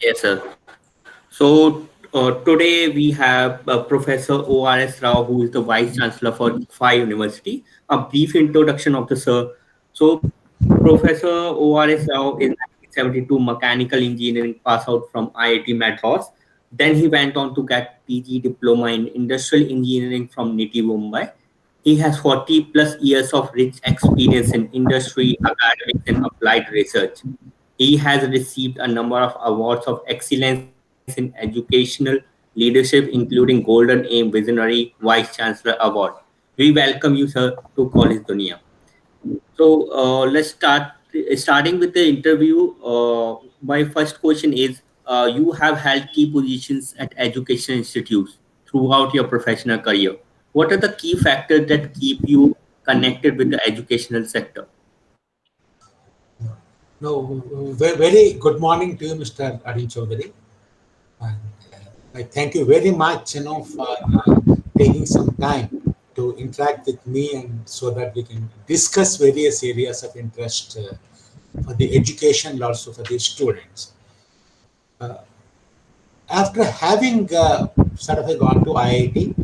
Yes, sir. So today we have Professor O.R.S. Rao, who is the Vice Chancellor for IFFA University. A brief introduction of the sir. So Professor O.R.S. Rao is 1972 mechanical engineering pass out from IIT Madras. Then he went on to get PG diploma in industrial engineering from NITI Mumbai. He has 40 plus years of rich experience in industry, academics, and applied research. He has received a number of awards of excellence in educational leadership, including Golden Aim Visionary Vice Chancellor Award. We welcome you, sir, to College Dunia. So let's start. Starting with the interview, my first question is: you have held key positions at education institutes throughout your professional career. What are the key factors that keep you connected with the educational sector? No, very good morning to you, Mr. Arun Chaudhary. And I thank you very much, for taking some time to interact with me, and so that we can discuss various areas of interest for the education and also for the students. After having sort of gone to IIT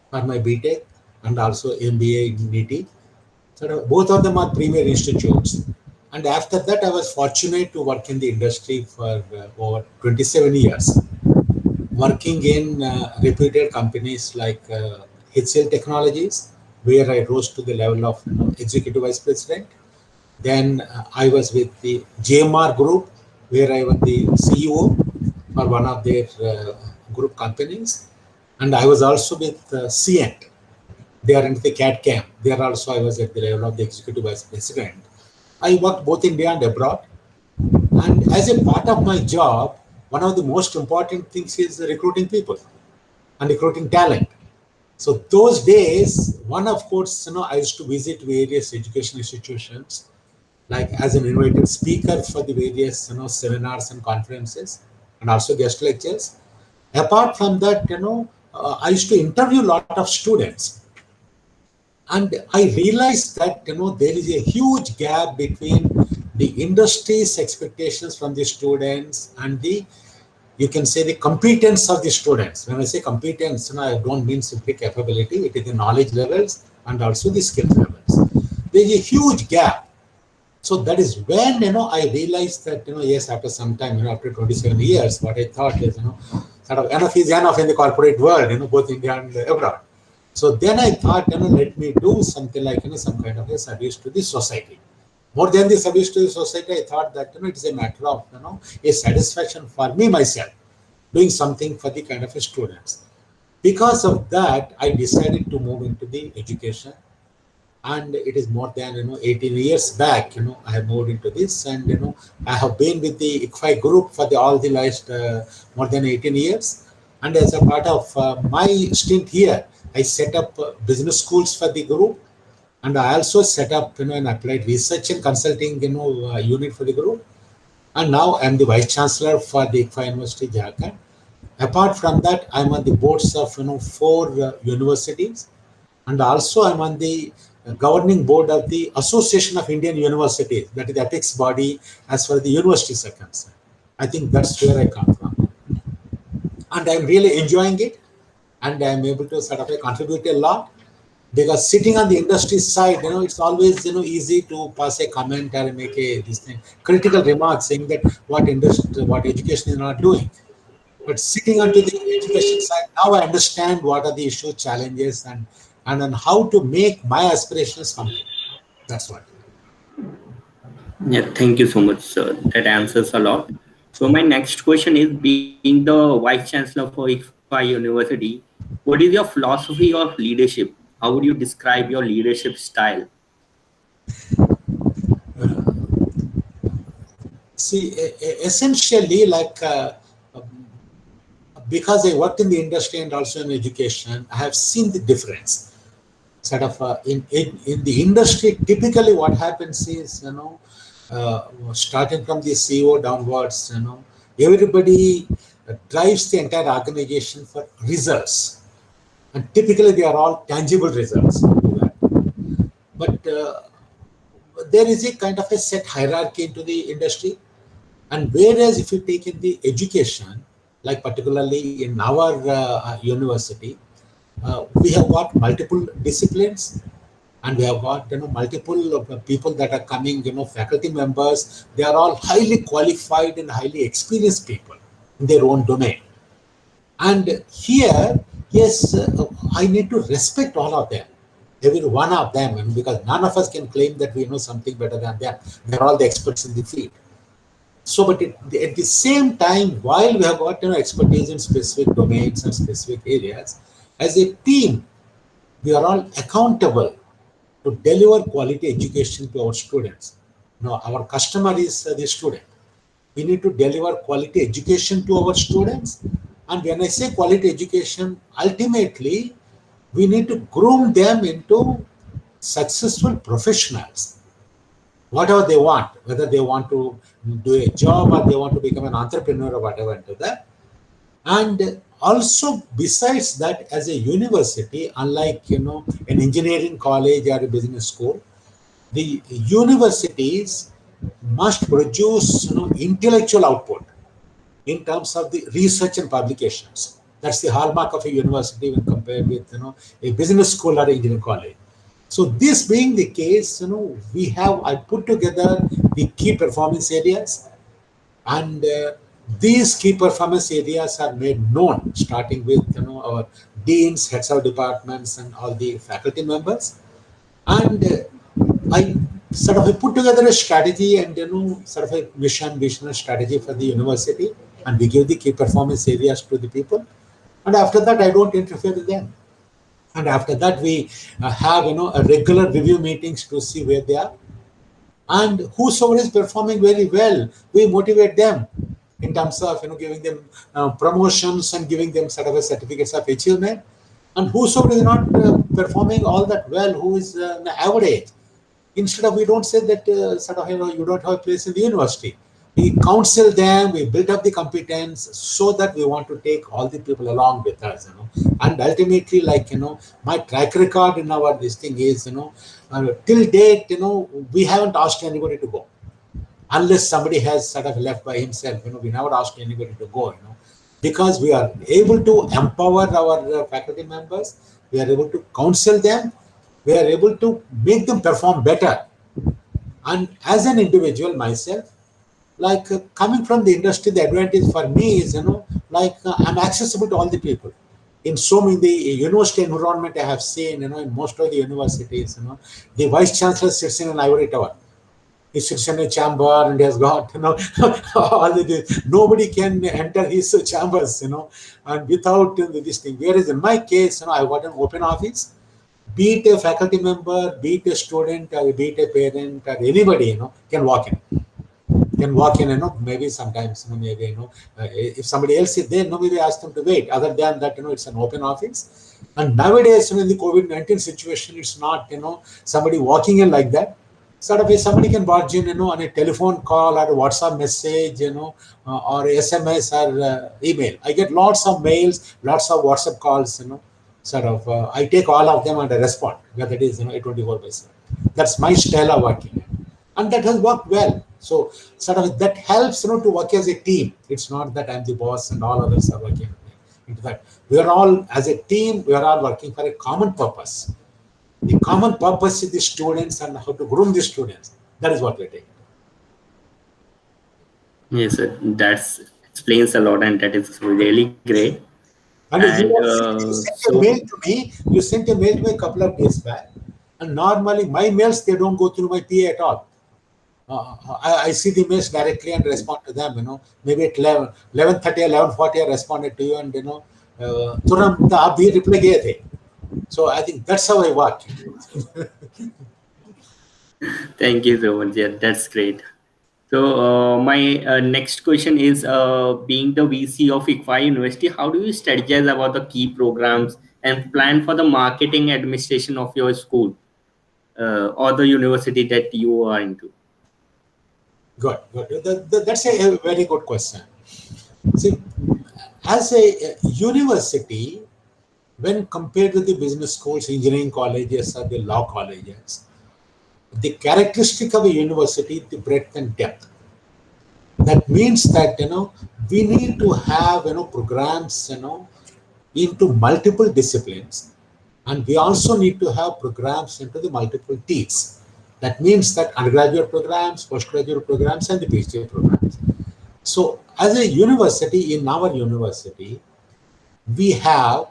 for my BTech and also MBA in NITI, sort of both of them are premier institutes. And after that, I was fortunate to work in the industry for over 27 years, working in reputed companies like HCL Technologies, where I rose to the level of executive vice president. Then I was with the JMR Group, where I was the CEO for one of their group companies. And I was also with CNT. They are into the CAD CAM. There also I was at the level of the executive vice president. I worked both India and abroad. And as a part of my job, one of the most important things is recruiting people and recruiting talent. So those days, one of course, I used to visit various education institutions, like as an invited speaker for the various, seminars and conferences, and also guest lectures. Apart from that, I used to interview a lot of students, and I realized that there is a huge gap between the industry's expectations from the students and the, you can say, the competence of the students. When I say competence, I don't mean simply capability. It is the knowledge levels and also the skill levels. There is a huge gap. So that is when I realized that yes, after some time, after 27 years, what I thought is sort of enough is enough in the corporate world, both India and abroad. So then I thought, let me do something like, some kind of a service to the society. More than the service to the society, I thought that, it is a matter of, a satisfaction for me, myself, doing something for the kind of students. Because of that, I decided to move into the education. And it is more than, 18 years back, I have moved into this. And, I have been with the IFFA group for all the last more than 18 years. And as a part of my stint here, I set up business schools for the group, and I also set up an applied research and consulting unit for the group. And now I'm the vice chancellor for the IFFA University Jharkhand. Apart from that, I'm on the boards of 4 universities, and also I'm on the governing board of the Association of Indian Universities, that is the apex body as far as the universities are concerned. I think that's where I come from, and I'm really enjoying it. And I'm able to sort of contribute a lot, because sitting on the industry side, it's always easy to pass a comment or make a this thing critical remark saying that what industry, what education is not doing. But sitting onto the education side, now I understand what are the issues, challenges, and on how to make my aspirations come true. That's what. Yeah, thank you so much, sir. That answers a lot. So my next question is: being the vice chancellor for IFFA University, what is your philosophy of leadership? How would you describe your leadership style? See, essentially, like because I worked in the industry and also in education, I have seen the difference. Sort of in the industry, typically what happens is, starting from the CEO downwards, everybody drives the entire organization for results, and typically they are all tangible results. But there is a kind of a set hierarchy into the industry, And whereas if you take in the education, like particularly in our university, we have got multiple disciplines, and we have got multiple people that are coming, faculty members. They are all highly qualified and highly experienced people in their own domain. And here, yes, I need to respect all of them, every one of them, and because none of us can claim that we know something better than them. They're all the experts in the field. So, but at the same time, while we have got expertise in specific domains and specific areas, as a team, we are all accountable to deliver quality education to our students. Now, our customer is the student. We need to deliver quality education to our students. And when I say quality education, ultimately, we need to groom them into successful professionals, whatever they want, whether they want to do a job or they want to become an entrepreneur or whatever into that. And also, besides that, as a university, unlike an engineering college or a business school, the universities must produce intellectual output in terms of the research and publications. That's the hallmark of a university when compared with a business school or engineering college. So this being the case, I put together the key performance areas, and these key performance areas are made known, starting with our deans, heads of departments, and all the faculty members. And I sort of put together a strategy and sort of a vision strategy for the university, and we give the key performance areas to the people. And after that, I don't interfere with them. And after that, we have a regular review meetings to see where they are. And whosoever is performing very well, we motivate them in terms of giving them promotions and giving them sort of a certificates of achievement. And whosoever is not performing all that well, who is average, instead of, we don't say that sort of you don't have a place in the university. We counsel them, we build up the competence so that we want to take all the people along with us. And ultimately, like my track record in our this thing is till date, we haven't asked anybody to go unless somebody has sort of left by himself. We never asked anybody to go. Because we are able to empower our faculty members, we are able to counsel them, we are able to make them perform better. And as an individual myself, like coming from the industry, the advantage for me is I'm accessible to all the people. In so many the university environment I have seen, in most of the universities, the vice chancellor sits in an ivory tower. He sits in a chamber and he has got all the, nobody can enter his chambers, and without this thing. Whereas in my case, I've got an open office. Be it a faculty member, be it a student, or be it a parent, or anybody, can walk in. Maybe sometimes, maybe, if somebody else is there, maybe ask them to wait. Other than that, it's an open office. And nowadays, in the COVID-19 situation, it's not, somebody walking in like that. Sort of somebody can barge in, on a telephone call or a WhatsApp message, or SMS or email. I get lots of mails, lots of WhatsApp calls, sort of. I take all of them and I respond, whether it is, 24/7. That's my style of working. And that has worked well. So sort of that helps to work as a team. It's not that I'm the boss and all others are working into that. We are all, as a team, we are all working for a common purpose. The common purpose is the students and how to groom the students. That is what we're taking. Yes, sir. That explains a lot, and that is really great. And you sent a mail to me. You sent a mail to me a couple of days back. And normally my mails, they don't go through my PA at all. I see the mails directly and respond to them. Maybe at 11:30 or 11:40 I responded to you, and तुरंत आप भी reply किए थे. So I think that's how I work. Thank you so much. Yeah, that's great. So my next question is, being the VC of ICFI University, how do you strategize about the key programs and plan for the marketing administration of your school or the university that you are into? Good. That's a very good question. See, as a university, when compared with the business schools, engineering colleges, or the law colleges, the characteristic of a university is the breadth and depth. That means that, we need to have, programs, into multiple disciplines, and we also need to have programs into the multiple teams. That means that undergraduate programs, postgraduate programs, and the PhD programs. So, as a university, in our university, we have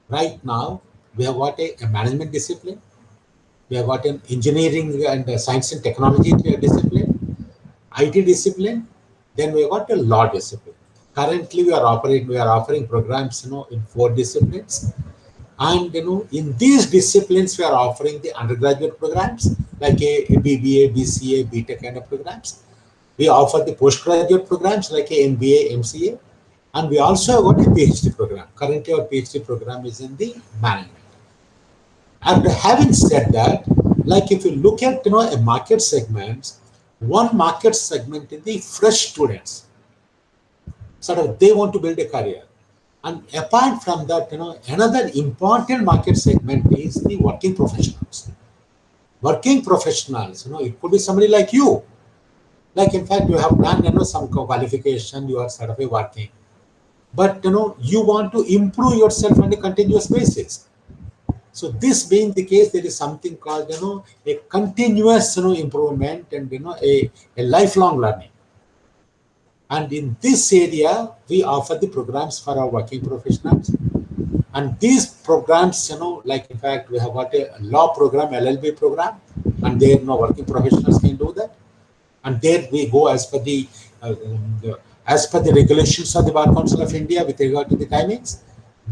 right now, we have got a management discipline, we have got an engineering and science and technology discipline, IT discipline, then we have got a law discipline. Currently, we are offering programs, in 4 disciplines, and in these disciplines, we are offering the undergraduate programs like a BBA, BCA, BTech kind of programs. We offer the postgraduate programs like a MBA, MCA, and we also have got a PhD program. Currently, our PhD program is in the management. And having said that, like if you look at a market segments, one market segment is the fresh students. Sort of they want to build a career. And apart from that, another important market segment is the working professionals. Working professionals, it could be somebody like you. Like in fact, you have done some qualification, you are sort of a working. But you want to improve yourself on a continuous basis. So this being the case, there is something called a continuous improvement and a lifelong learning. And in this area, we offer the programs for our working professionals. And these programs, like in fact, we have got a law program, LLB program, and there working professionals can do that. And there we go as per the regulations of the Bar Council of India with regard to the timings.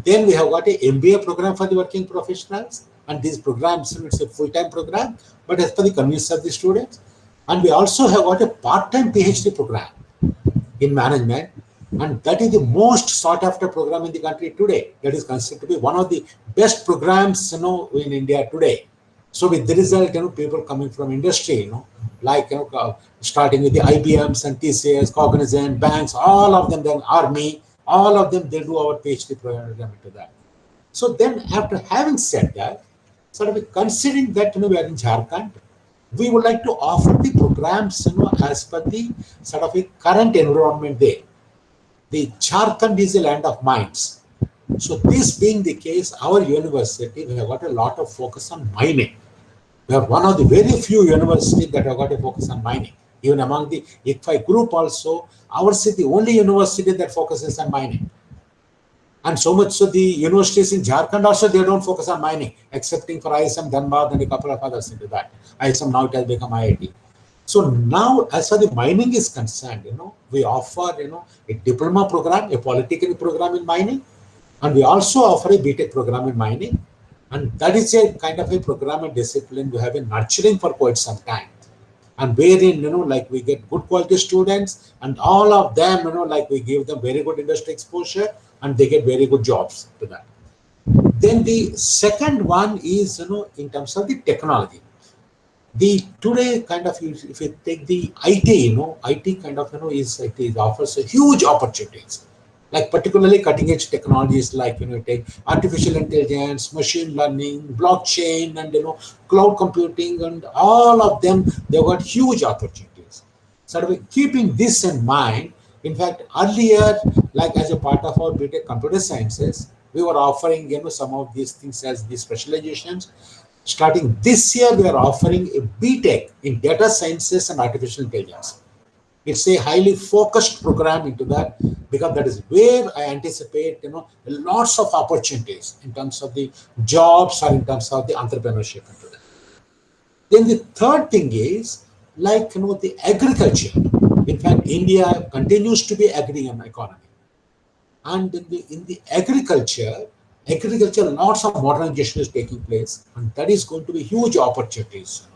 Then we have got a MBA program for the working professionals, and these programs, it's a full-time program, but as per the convenience of the students. And we also have got a part-time PhD program in management, and that is the most sought after program in the country today. That is considered to be one of the best programs, in India today. So with the result, people coming from industry, like, starting with the IBMs and TCS, Cognizant, banks, all of them, then Army, all of them, they do our PhD program into that. So then after having said that, sort of considering that, we are in Jharkhand, we would like to offer the programs, as per the sort of a current environment there. The Jharkhand is a land of mines. So this being the case, our university, we have got a lot of focus on mining. We are one of the very few universities that have got a focus on mining. Even among the ICFI group also, ours is the only university that focuses on mining. And so much so the universities in Jharkhand also, they don't focus on mining, excepting for ISM Dhanbad and a couple of others into that. ISM now it has become IIT. So now, as far as the mining is concerned, we offer, a diploma program, a polytechnic program in mining, and we also offer a BTech program in mining. And that is a kind of a program and discipline we have been nurturing for quite some time. And wherein, like we get good quality students, and all of them, like we give them very good industry exposure, and they get very good jobs to that. Then the second one is, in terms of the technology. The today kind of, if you take the IT, IT kind of, it offers a huge opportunities. Like particularly cutting edge technologies like, take artificial intelligence, machine learning, blockchain, and, cloud computing, and all of them, they've got huge opportunities. So keeping this in mind, in fact, earlier, like as a part of our BTech Computer Sciences, we were offering, some of these things as the specializations. Starting this year, we are offering a BTech in Data Sciences and Artificial Intelligence. It's a highly focused program into that, because that is where I anticipate, lots of opportunities in terms of the jobs or in terms of the entrepreneurship into that. Then the third thing is, like, the agriculture. In fact, India continues to be agrarian economy. And in the agriculture, lots of modernization is taking place, and that is going to be huge opportunities.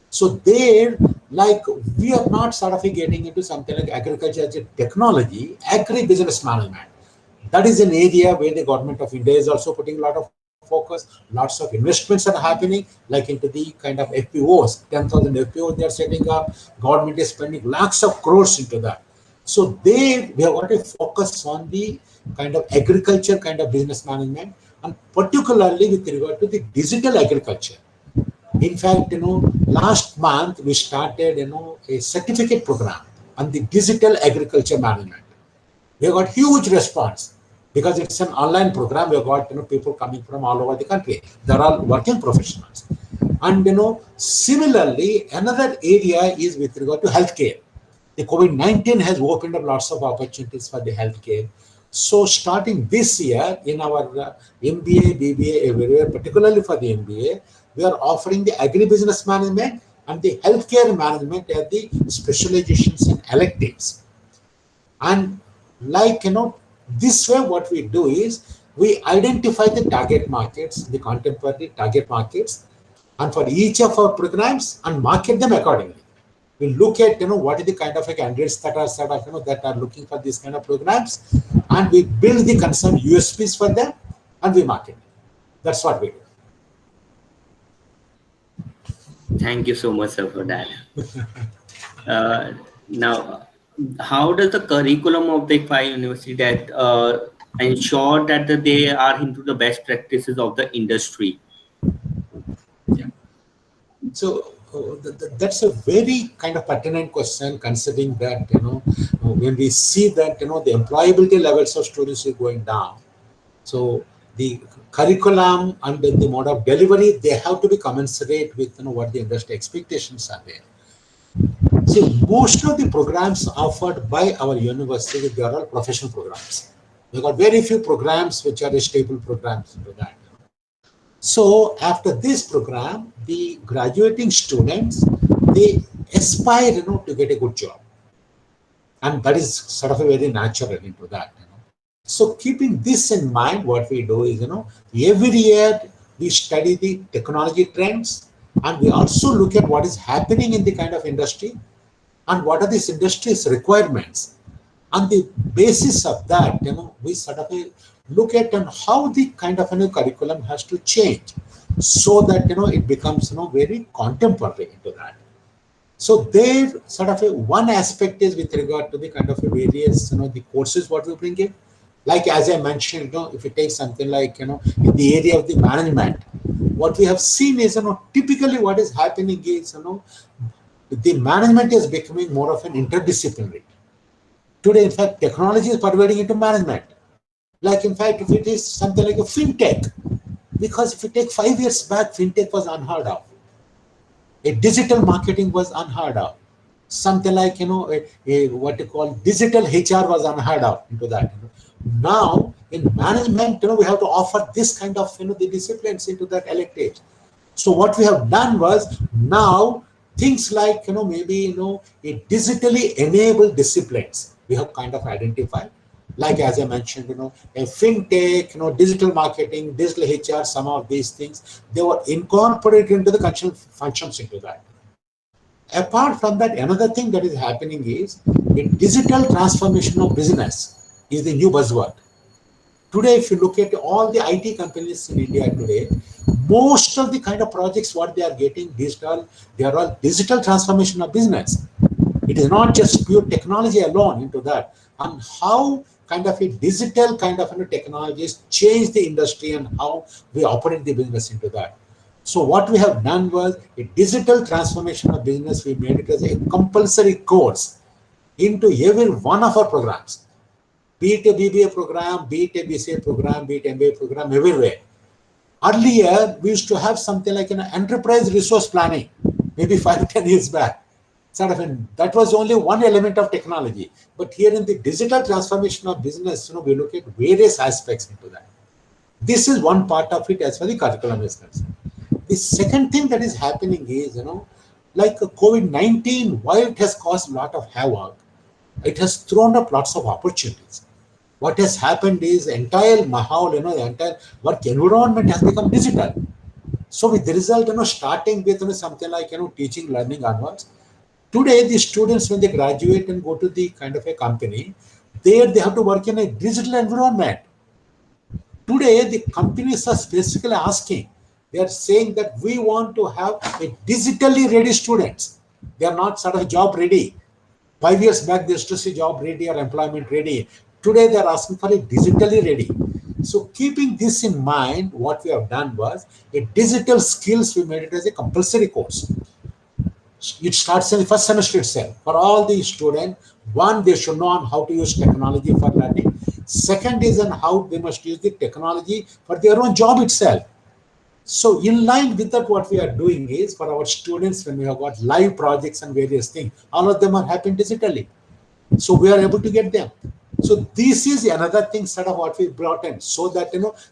So there, like, we are not sort of getting into something like agriculture as a technology, agri-business management. That is an area where the government of India is also putting a lot of focus. Lots of investments are happening, like into the kind of FPOs, 10,000 FPOs they are setting up. Government is spending lakhs of crores into that. So there, we have got a focus on the kind of agriculture kind of business management, and particularly with regard to the digital agriculture. In fact, last month we started, a certificate program and the digital agriculture management. We got huge response because it's an online program. We got people coming from all over the country. They're all working professionals. And similarly, another area is with regard to healthcare. The COVID-19 has opened up lots of opportunities for the healthcare. So starting this year in our MBA, BBA, everywhere, particularly for the MBA, we are offering the agribusiness management and the healthcare management as the specializations and electives. And like, this way what we do is we identify the target markets, the contemporary target markets, and for each of our programs and market them accordingly. We look at, what is the kind of candidates that are that are looking for these kind of programs, and we build the concerned USPs for them and we market them. That's what we do. Thank you so much, sir, for that. Now, how does the curriculum of the FI University that ensure that they are into the best practices of the industry? Yeah. So that's a very kind of pertinent question, considering that when we see that the employability levels of students is going down. So the curriculum and the mode of delivery, they have to be commensurate with what the industry expectations are there. See, most of the programs offered by our university, they are all professional programs. We got very few programs which are stable programs into that. So after this program, the graduating students, they aspire to get a good job. And that is sort of a very natural into that. So keeping this in mind, what we do is, every year we study the technology trends, and we also look at what is happening in the kind of industry and what are this industry's requirements. On the basis of that, we sort of look at how the kind of curriculum has to change so that it becomes very contemporary into that. So there sort of one aspect is with regard to the kind of various the courses what we bring in. Like as I mentioned, if you take something like in the area of the management, what we have seen is typically what is happening is the management is becoming more of an interdisciplinary. Today, in fact, technology is pervading into management. Like, in fact, if it is something like a fintech, because if you take 5 years back, fintech was unheard of. A digital marketing was unheard of. Something like, what you call digital HR was unheard of into that. Now, in management, we have to offer this kind of, the disciplines into that elective. So what we have done was now things like, maybe, a digitally enabled disciplines we have kind of identified. Like as I mentioned, a fintech, digital marketing, digital HR, some of these things, they were incorporated into the functions into that. Apart from that, another thing that is happening is a digital transformation of business is the new buzzword. Today, if you look at all the IT companies in India today, most of the kind of projects what they are getting digital, they are all digital transformation of business. It is not just pure technology alone into that, and how kind of a digital kind of technologies change the industry and how we operate the business into that. So what we have done was a digital transformation of business. We made it as a compulsory course into every one of our programs. Be it a BBA program, be it a BCA program, be it MBA program, everywhere. Earlier, we used to have something like an enterprise resource planning, maybe 5-10 years back. That was only one element of technology. But here in the digital transformation of business, we look at various aspects into that. This is one part of it as far as the curriculum is concerned. The second thing that is happening is, like COVID-19, while it has caused a lot of havoc, it has thrown up lots of opportunities. What has happened is the entire mahal, the entire work environment has become digital. So with the result, starting with something like teaching, learning onwards. Today, the students, when they graduate and go to the kind of a company, there they have to work in a digital environment. Today, the companies are specifically asking, they are saying that we want to have a digitally ready students. They are not sort of job ready. 5 years back, they used to say job ready or employment ready. Today, they are asking for a digitally ready. So keeping this in mind, what we have done was a digital skills, we made it as a compulsory course. It starts in the first semester itself. For all the students, one, they should know on how to use technology for learning. Second is on how they must use the technology for their own job itself. So in line with that, what we are doing is for our students, when we have got live projects and various things, all of them are happening digitally. So we are able to get them. So this is another thing sort of what we brought in, so that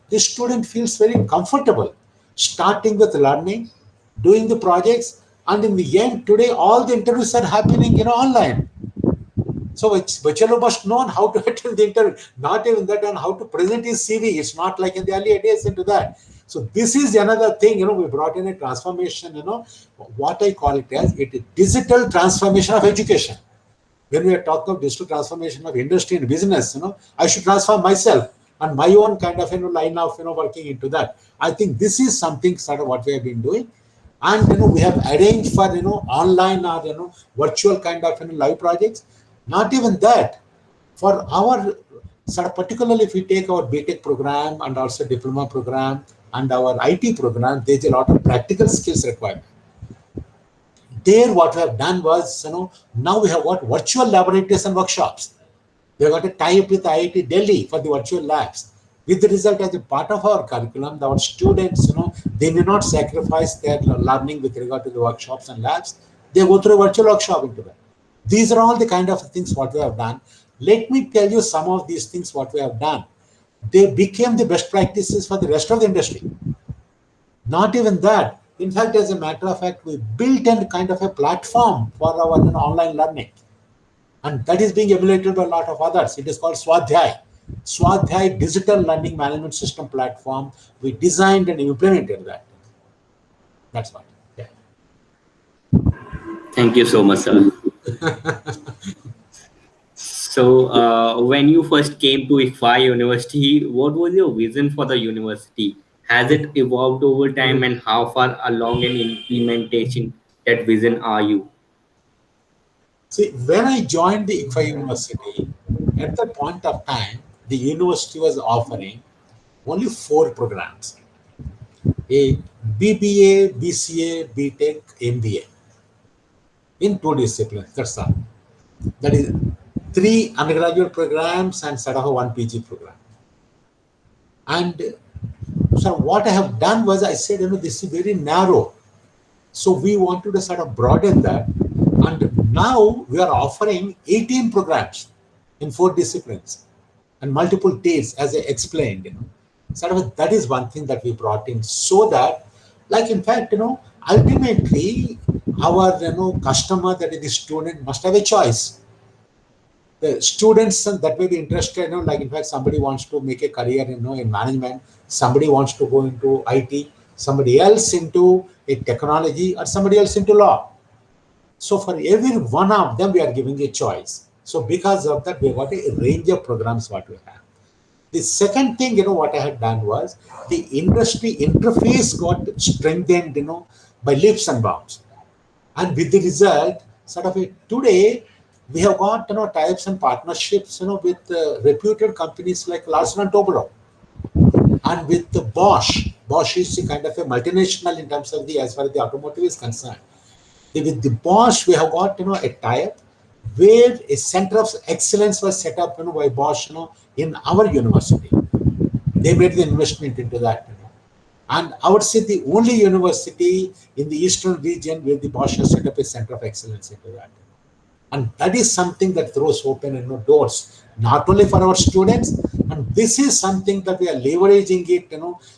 the student feels very comfortable starting with learning, doing the projects, and in the end today all the interviews are happening online. So Bachelo must know how to attend the interview, not even that on how to present his CV. It's not like in the earlier days into that. So this is another thing, we brought in a transformation, what I call it as it is digital transformation of education. When we are talking of digital transformation of industry and business, I should transform myself and my own kind of line of working into that. I think this is something sort of what we have been doing, and we have arranged for online or virtual kind of live projects. Not even that, for our sort of particularly if we take our BTech program and also diploma program and our IT program, there's a lot of practical skills required. There, what we have done was, now we have got virtual laboratories and workshops. We have got a tie-up with IIT Delhi for the virtual labs. With the result, as a part of our curriculum, our students, they may not sacrifice their learning with regard to the workshops and labs. They go through a virtual workshop into that. These are all the kind of things what we have done. Let me tell you some of these things what we have done. They became the best practices for the rest of the industry. Not even that. In fact, as a matter of fact, we built a kind of a platform for our online learning. And that is being emulated by a lot of others. It is called Swadhyay. Swadhyay Digital Learning Management System Platform. We designed and implemented that. That's what. Yeah. Thank you so much, sir. So, when you first came to ICFI University, what was your vision for the university? Has it evolved over time, and how far along in implementation that vision are you? See, when I joined the ICFI University, at that point of time, the university was offering only 4 programs: a BBA, BCA, BTech, MBA in 2 disciplines. That's all. That is 3 undergraduate programs and sort of a 1 PG program. And so what I have done was I said, this is very narrow. So we wanted to sort of broaden that. And now we are offering 18 programs in 4 disciplines and multiple days, as I explained. Sort of that is one thing that we brought in, so that, like, in fact, ultimately our customer, that is the student, must have a choice. The students that may be interested, like, in fact, somebody wants to make a career in management, somebody wants to go into IT, somebody else into a technology, or somebody else into law. So for every one of them, we are giving a choice. So because of that, we got a range of programs what we have. The second thing, what I had done was the industry interface got strengthened, by leaps and bounds. And with the result, sort of today, we have got, types and partnerships, with reputed companies like Larsen and Toubro, and with the Bosch. Bosch is a kind of a multinational in terms of as far as the automotive is concerned. With the Bosch, we have got, a tie-up where a center of excellence was set up, by Bosch, in our university. They made the investment into that, And I would say the only university in the eastern region where the Bosch has set up a center of excellence into that. And that is something that throws open doors, not only for our students, and this is something that we are leveraging it,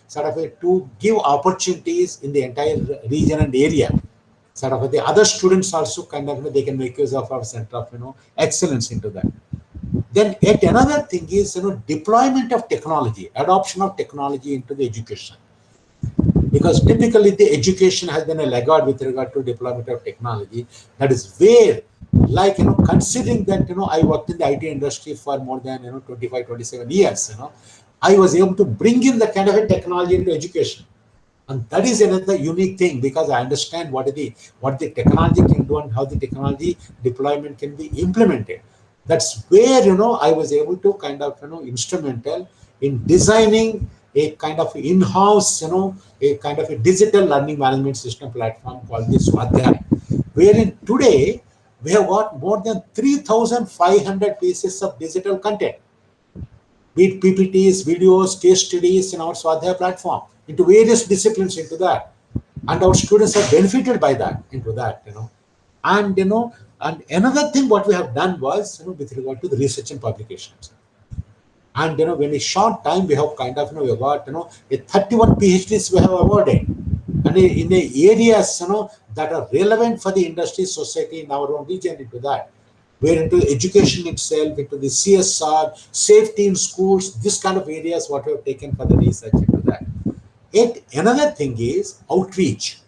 sort of to give opportunities in the entire region and area. Sort of the other students also kind of they can make use of our center of excellence into that. Then yet another thing is deployment of technology, adoption of technology into the education. Because typically the education has been a laggard with regard to deployment of technology. That is where, like, considering that, I worked in the IT industry for more than, 25, 27 years, I was able to bring in that kind of a technology into education. And that is another unique thing, because I understand what the technology can do and how the technology deployment can be implemented. That's where, I was able to kind of, instrumental in designing a kind of in-house, a kind of a digital learning management system platform called the Swadhyay. wherein today we have got more than 3,500 pieces of digital content, be it PPTs, videos, case studies in our Swadhyaya platform into various disciplines into that. And our students have benefited by that into that, And, and another thing what we have done was, with regard to the research and publications. And, in a short time, we have kind of, we have got, a 31 PhDs we have awarded. And in the areas, that are relevant for the industry, society in our own region into that. We're into education itself, into the CSR, safety in schools, this kind of areas what we have taken for the research into that. Yet another thing is outreach.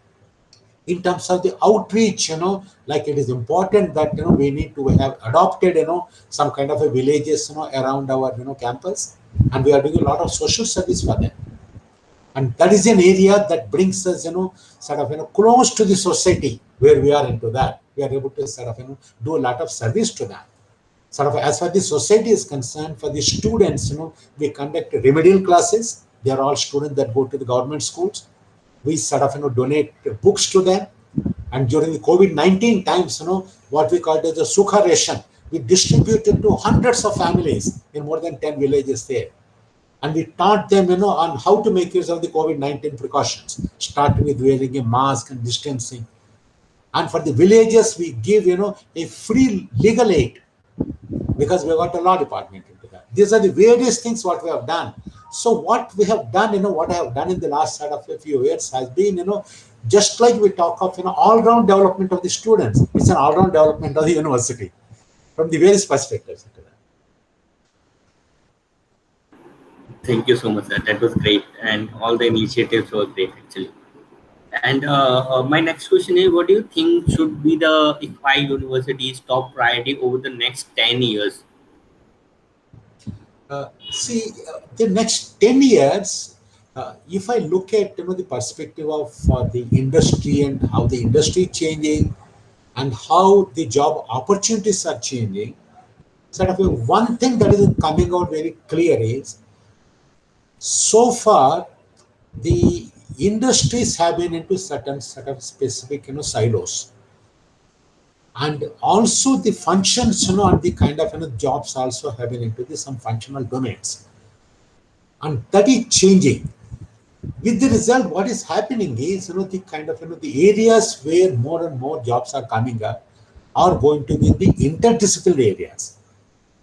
In terms of the outreach, like it is important that, we need to have adopted, some kind of a villages, around our, campus. And we are doing a lot of social service for them. And that is an area that brings us, sort of, close to the society where we are into that. We are able to sort of, do a lot of service to them. Sort of, as far as the society is concerned, for the students, we conduct remedial classes. They are all students that go to the government schools. We sort of, donate books to them. And during the COVID-19 times, what we call it as a Sukha ration, we distributed to hundreds of families in more than 10 villages there. And we taught them, on how to make use of the COVID-19 precautions, starting with wearing a mask and distancing. And for the villages, we give, a free legal aid because we got a law department into that. These are the various things what we have done. So what we have done, what I have done in the last sort of a few years has been, just like we talk of, all-round development of the students. It's an all-round development of the university from the various perspectives. Thank you so much, sir. That was great. And all the initiatives were great, actually. And my next question is, what do you think should be the ICFI University's top priority over the next 10 years? The next 10 years, if I look at, the perspective of the industry and how the industry is changing and how the job opportunities are changing, sort of one thing that is coming out very clear is, so far, the industries have been into certain sort of specific, silos. And also the functions, and the kind of, jobs also have been into some functional domains. And that is changing. With the result, what is happening is, the kind of, the areas where more and more jobs are coming up are going to be in the interdisciplinary areas.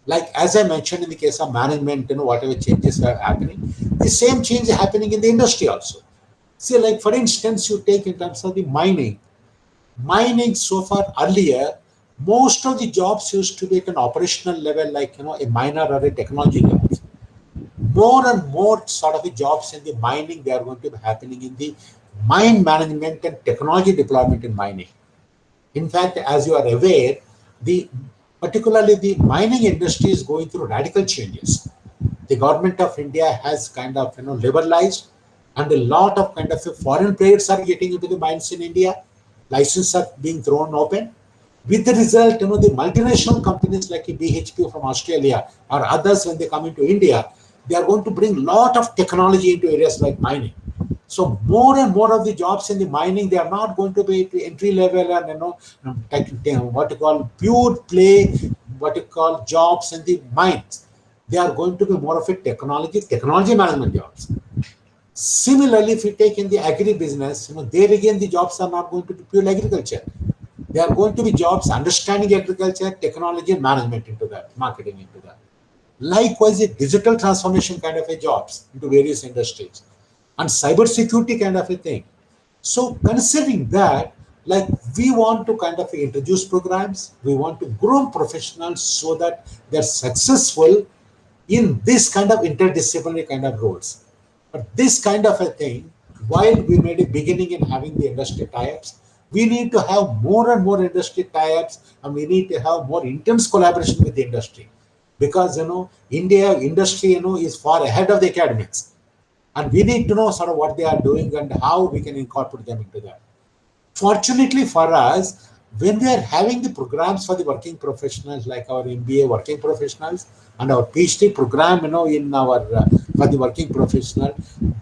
Like as I mentioned in the case of management, whatever changes are happening, the same change is happening in the industry also. See, like for instance, you take in terms of the mining. Mining so far earlier, most of the jobs used to be at an operational level, like, a miner or a technology level. More and more sort of the jobs in the mining, they are going to be happening in the mine management and technology deployment in mining. In fact, as you are aware, particularly the mining industry is going through radical changes. The government of India has kind of, liberalized, and a lot of kind of foreign players are getting into the mines in India. Licenses are being thrown open. With the result, the multinational companies like BHP from Australia or others, when they come into India, they are going to bring a lot of technology into areas like mining. So more and more of the jobs in the mining, they are not going to be entry level and what you call pure play, what you call jobs in the mines. They are going to be more of a technology management jobs. Similarly, if you take in the agri-business, there again the jobs are not going to be pure agriculture. They are going to be jobs understanding agriculture, technology and management into that, marketing into that. Likewise, a digital transformation kind of a jobs into various industries and cybersecurity kind of a thing. So considering that, like we want to kind of introduce programs, we want to groom professionals so that they're successful in this kind of interdisciplinary kind of roles. But this kind of a thing, while we made a beginning in having the industry tie-ups, we need to have more and more industry tie-ups, and we need to have more intense collaboration with the industry. Because, India industry, is far ahead of the academics. And we need to know sort of what they are doing and how we can incorporate them into that. Fortunately for us, when we are having the programs for the working professionals, like our MBA working professionals and our PhD program, in our for the working professional,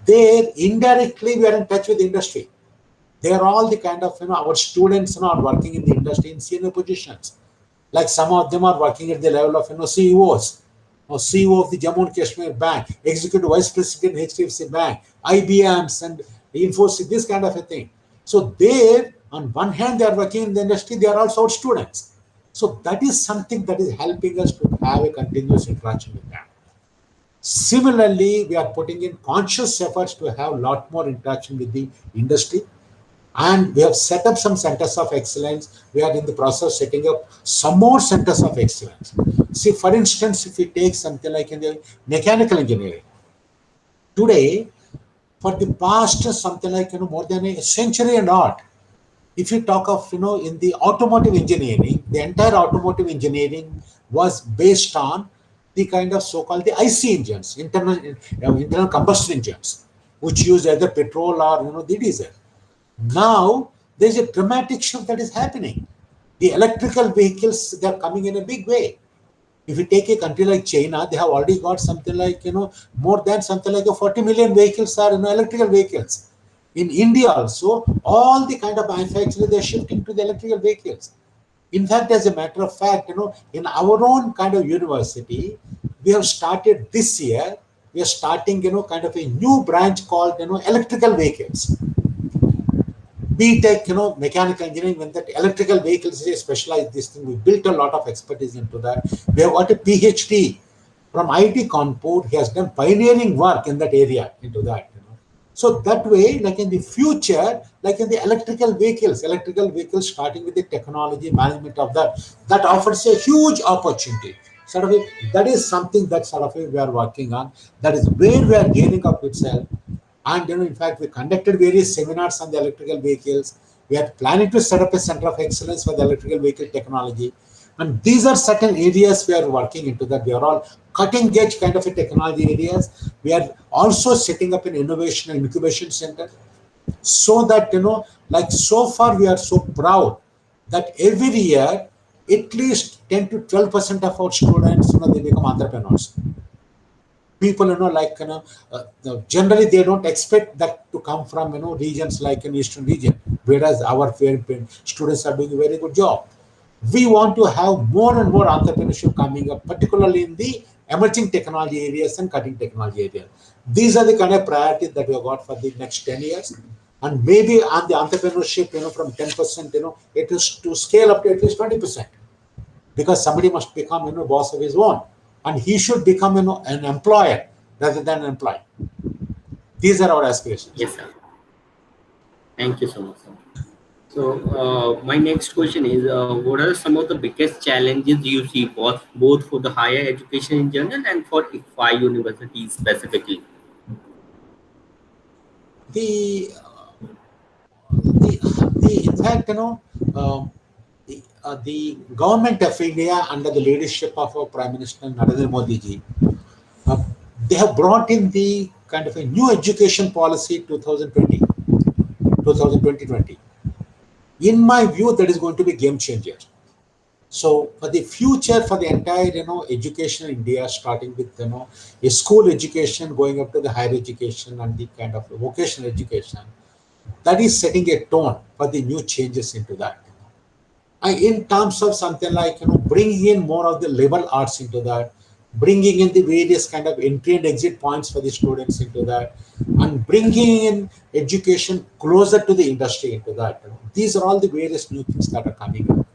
there indirectly we are in touch with the industry. They are all the kind of, our students, are working in the industry in senior positions. Like some of them are working at the level of, CEOs, or CEO of the Jammu and Kashmir Bank, Executive Vice President HDFC Bank, IBMs and Infosys, this kind of a thing. So they, on one hand, they are working in the industry, they are also our students. So that is something that is helping us to have a continuous interaction with them. Similarly, we are putting in conscious efforts to have a lot more interaction with the industry. And we have set up some centers of excellence. We are in the process of setting up some more centers of excellence. See, for instance, if we take something like in the mechanical engineering, today, for the past something like more than a century and odd, if you talk of in the automotive engineering, the entire automotive engineering was based on the kind of so-called the IC engines, internal combustion engines, which use either petrol or the diesel. Now there's a dramatic shift that is happening. The electrical vehicles, they are coming in a big way. If you take a country like China, they have already got something like more than something like a 40 million vehicles are electrical vehicles. In India also, all the kind of manufacturers, they're shifting to the electrical vehicles. In fact, as a matter of fact, in our own kind of university, we have started this year, we are starting, kind of a new branch called, electrical vehicles. BTech, mechanical engineering, when that electrical vehicles is a specialized this thing, we built a lot of expertise into that. We have got a PhD from IIT Kanpur. He has done pioneering work in that area into that. So that way, like in the future, like in the electrical vehicles starting with the technology management of that offers a huge opportunity. Sort of that is something that sort of we are working on. That is where we are gearing up itself. And in fact, we conducted various seminars on the electrical vehicles. We are planning to set up a center of excellence for the electrical vehicle technology. And these are certain areas we are working into that. We are all cutting edge kind of a technology areas. We are also setting up an innovation and incubation center so that, like so far we are so proud that every year, at least 10 to 12% of our students, they become entrepreneurs. People, generally they don't expect that to come from, regions like an Eastern region, whereas our students are doing a very good job. We want to have more and more entrepreneurship coming up, particularly in the emerging technology areas and cutting technology areas. These are the kind of priorities that we have got for the next 10 years. And maybe on the entrepreneurship, from 10%, it is to scale up to at least 20%. Because somebody must become, boss of his own. And he should become, an employer rather than an employee. These are our aspirations. Yes, sir. Thank you so much, sir. So my next question is, what are some of the biggest challenges you see both for the higher education in general and for ICFI universities specifically? In fact, the government of India under the leadership of our Prime Minister Narendra Modi ji, they have brought in the kind of a new education policy 2020. In my view, that is going to be game changer. So for the future, for the entire education in India, starting with a school education going up to the higher education and the kind of vocational education, that is setting a tone for the new changes into that. In terms of something like bringing in more of the liberal arts into that, bringing in the various kind of entry and exit points for the students into that, and bringing in education closer to the industry into that. These are all the various new things that are coming up.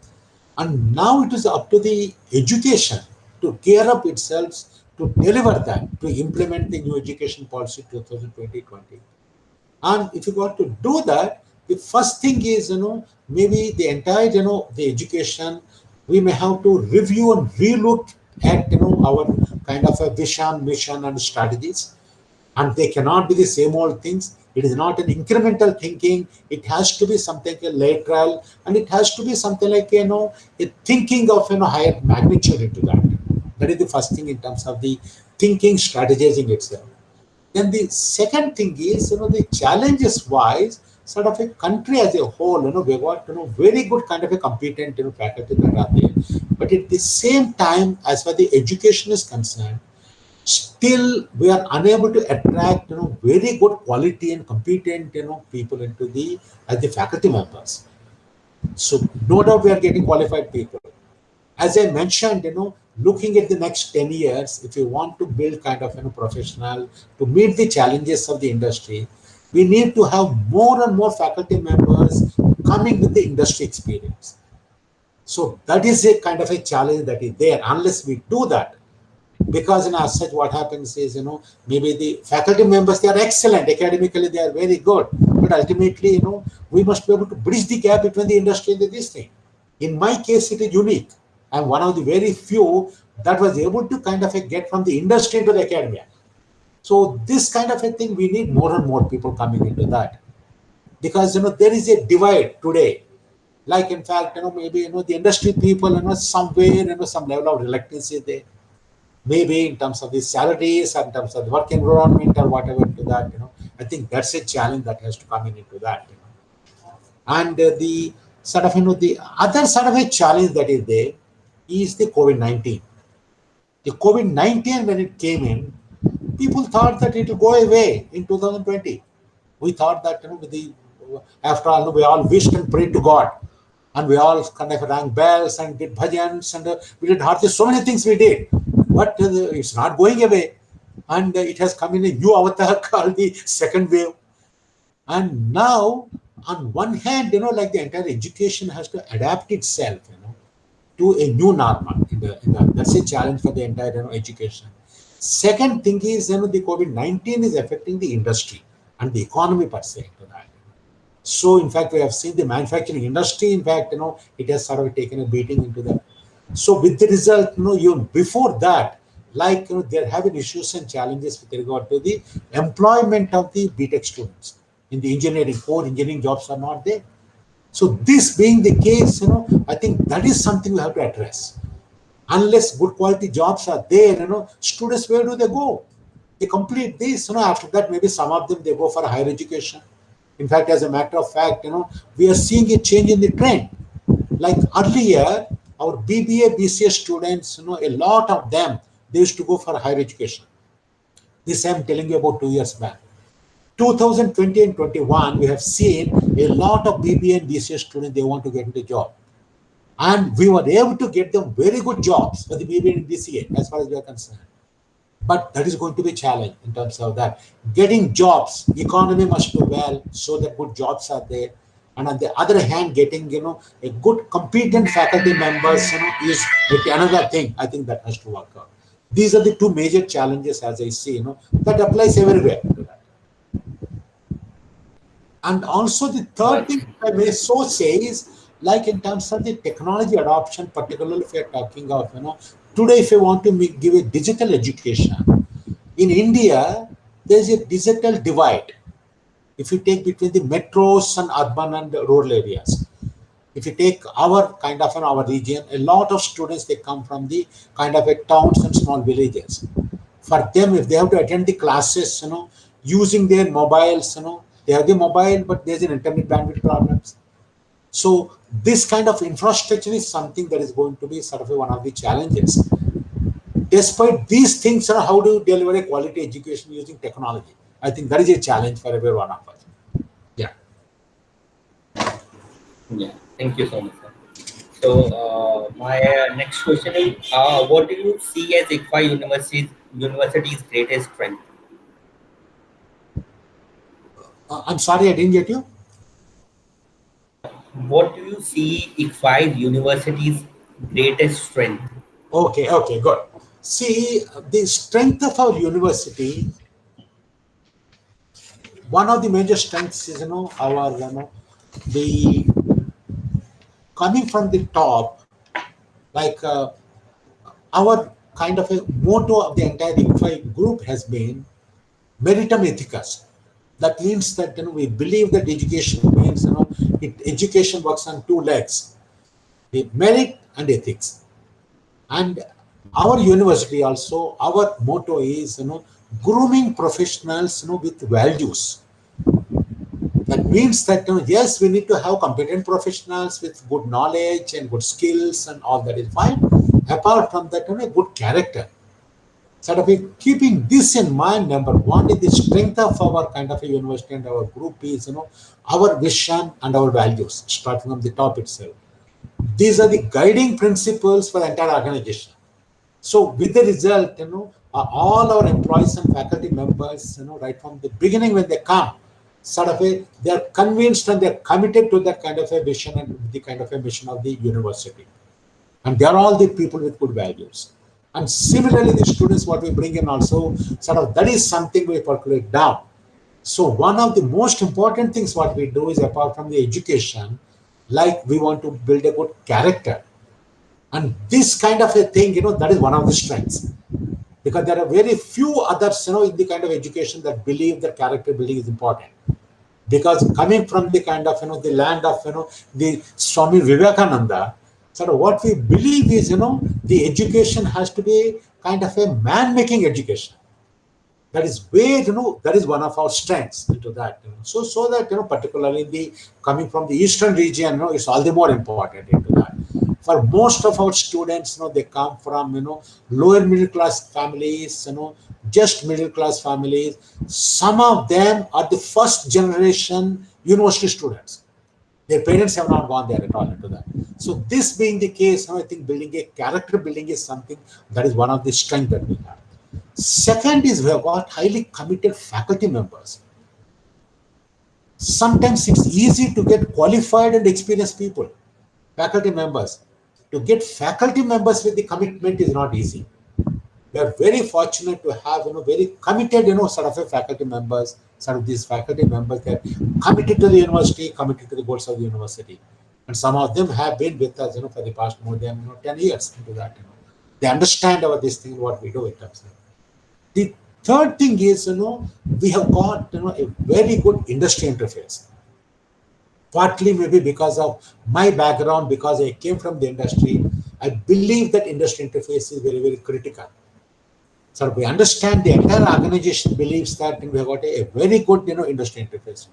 And now it is up to the education to gear up itself to deliver that, to implement the new education policy 2020. And if you got to do that, the first thing is, maybe the entire, the education, we may have to review and relook at, our kind of a vision, mission, and strategies. And they cannot be the same old things. It is not an incremental thinking. It has to be something lateral, and it has to be something like, a thinking of, higher magnitude into that. That is the first thing in terms of the thinking, strategizing itself. Then the second thing is, the challenges wise, sort of a country as a whole, we got, very good kind of a competent, faculty that are there. But at the same time, as far the education is concerned, still we are unable to attract very good quality and competent people into the as the faculty members. So no doubt we are getting qualified people. As I mentioned, looking at the next 10 years, if you want to build kind of professional to meet the challenges of the industry, we need to have more and more faculty members coming with the industry experience. So that is a kind of a challenge that is there. Unless we do that, because as such what happens is maybe the faculty members, they are excellent academically, they are very good, but ultimately we must be able to bridge the gap between the industry and this thing. In my case it is unique. I'm one of the very few that was able to kind of get from the industry to the academia. So this kind of a thing, we need more and more people coming into that, because there is a divide today. Like in fact maybe the industry people somewhere some level of reluctance is there, maybe in terms of the salaries, in terms of the work environment or whatever to that, I think that's a challenge that has to come in into that. And the sort of, the other sort of a challenge that is there is the COVID-19. The COVID-19, when it came in, people thought that it will go away in 2020. We thought that, with the, after all, we all wished and prayed to God. And we all kind of rang bells and did bhajans and we did hardly so many things we did. But it's not going away. And it has come in a new avatar called the second wave. And now, on one hand, like the entire education has to adapt itself, to a new normal. That's a challenge for the entire education. Second thing is, the COVID-19 is affecting the industry and the economy per se to that. So, in fact, we have seen the manufacturing industry, in fact, it has sort of taken a beating into that. So, with the result, even before that, like, they're having issues and challenges with regard to the employment of the BTech students in the engineering, core engineering jobs are not there. So, this being the case, I think that is something we have to address. Unless good quality jobs are there, students, where do they go? They complete this, after that, maybe some of them, they go for higher education. In fact, as a matter of fact, we are seeing a change in the trend. Like earlier, our BBA, BCA students, a lot of them, they used to go for higher education. This I'm telling you about 2 years back. 2020 and 21, we have seen a lot of BBA and BCA students, they want to get into job. And we were able to get them very good jobs for the BBA and BCA, as far as we are concerned. But that is going to be a challenge in terms of that. Getting jobs, economy must do well so that good jobs are there. And on the other hand, getting, a good competent faculty members, is another thing. I think that has to work out. These are the two major challenges, as I see, that applies everywhere. And also the third thing I may so say is, like in terms of the technology adoption, particularly if we are talking of, today if you want to give a digital education, in India, there is a digital divide. If you take between the metros and urban and rural areas, if you take our kind of our region, a lot of students, they come from the kind of a towns and small villages. For them, if they have to attend the classes, using their mobiles, they have the mobile, but there's an internet bandwidth problems. So this kind of infrastructure is something that is going to be sort of one of the challenges. Despite these things, how do you deliver a quality education using technology? I think that is a challenge for every one of us. Yeah. Yeah. Thank you so much, sir. So my next question is, what do you see as ICFI University's greatest strength? I'm sorry, I didn't get you. What do you see ICFI University's greatest strength? Okay, good. See, the strength of our university, one of the major strengths is, our, the coming from the top, like our kind of a motto of the entire ICFI group has been Meritum Ethicus. That means that we believe that education means education works on two legs, the merit and ethics. And our university also, our motto is grooming professionals with values. That means that yes, we need to have competent professionals with good knowledge and good skills and all that is fine. Apart from that, a good character. Sort of keeping this in mind, number one is the strength of our kind of a university and our group is, our vision and our values, starting from the top itself. These are the guiding principles for the entire organization. So with the result, all our employees and faculty members, right from the beginning when they come, they are convinced and they are committed to that kind of a vision and the kind of a mission of the university. And they are all the people with good values. And similarly, the students, what we bring in also, that is something we percolate down. So one of the most important things what we do is apart from the education, like we want to build a good character. And this kind of a thing, that is one of the strengths. Because there are very few others, in the kind of education that believe that character building is important. Because coming from the kind of, the land of, the Swami Vivekananda, what we believe is, the education has to be kind of a man-making education. That is where, that is one of our strengths into that. So that, particularly the coming from the eastern region, it's all the more important into that. For most of our students, they come from, lower middle class families, just middle class families. Some of them are the first generation university students. Their parents have not gone there at all into that. So this being the case, I think building a character building is something that is one of the strengths that we have. Second is we have got highly committed faculty members. Sometimes it's easy to get qualified and experienced people, faculty members. To get faculty members with the commitment is not easy. We are very fortunate to have very committed a faculty members. These faculty members, they are committed to the university, committed to the goals of the university, and some of them have been with us for the past more than 10 years into that. They understand our this thing what we do in terms of. The third thing is we have got a very good industry interface. Partly maybe because of my background, because I came from the industry, I believe that industry interface is very, very critical. So we understand the entire organization believes that we have got a very good industry interface.